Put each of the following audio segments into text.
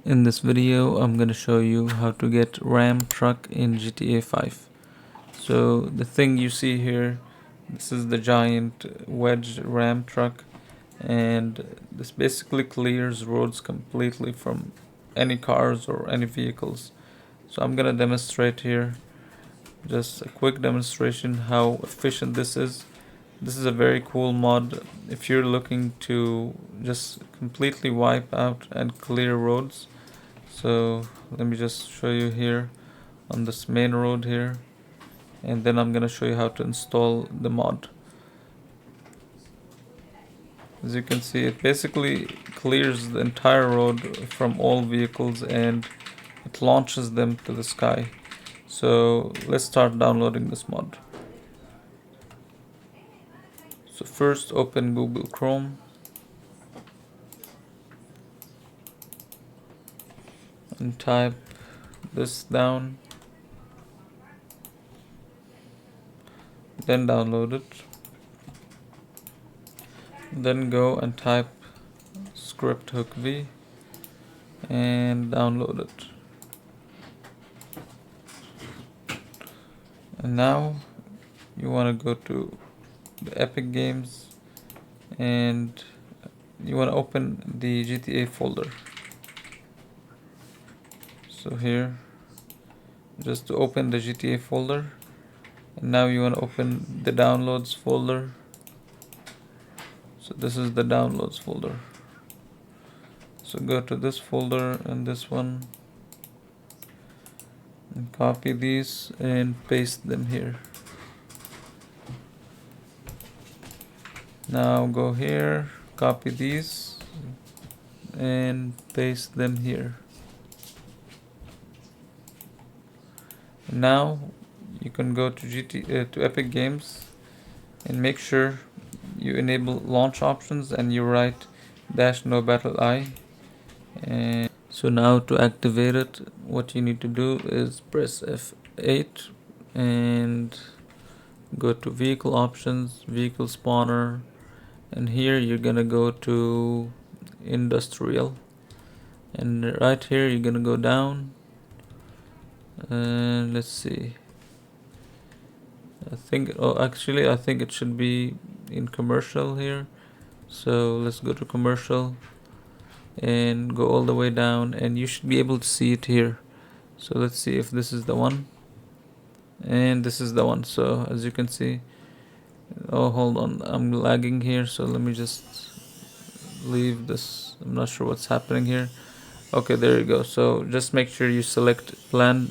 In this video, I'm going to show you how to get Ram truck in GTA 5. So the thing you see here, this is the giant wedge Ram truck, and this basically clears roads completely from any cars or any vehicles. So I'm going to demonstrate here, just a quick demonstration how efficient this is. This is a very cool mod if you're looking to just completely wipe out and clear roads. So let me just show you here on this main road here, and then I'm gonna show you how to install the mod. As you can see, it basically clears the entire road from all vehicles and it launches them to the sky. So let's start downloading this mod. So first open Google Chrome and type this down, then download it, then go and type script hook v and download it. And now you want to go to the Epic Games and you want to open the GTA folder. So here, just to open the GTA folder, and now you want to open the downloads folder. So this is the downloads folder. So go to this folder and this one and copy these and paste them here. Now go here, copy these and paste them here. Now you can go to to Epic Games and make sure you enable launch options and you write -no battle I. And so now to activate it, what you need to do is press F8 and go to vehicle options, vehicle spawner, and here you're gonna go to industrial, and right here you're gonna go down and let's see, I think it should be in commercial here. So let's go to commercial and go all the way down and you should be able to see it here. So let's see if this is the one, and this is the one. So as you can see, oh hold on, I'm lagging here, so let me just leave this. I'm not sure what's happening here. Okay, there you go. So just make sure you select plan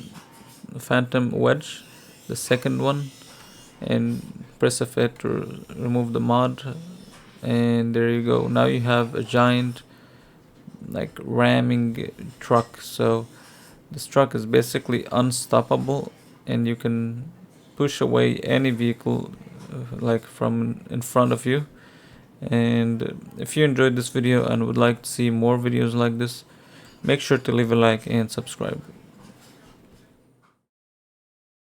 phantom wedge, the second one, and press F8 to remove the mod, and there you go. Now you have a giant like ramming truck. So this truck is basically unstoppable and you can push away any vehicle like from in front of you. And if you enjoyed this video and would like to see more videos like this, make sure to leave a like and subscribe.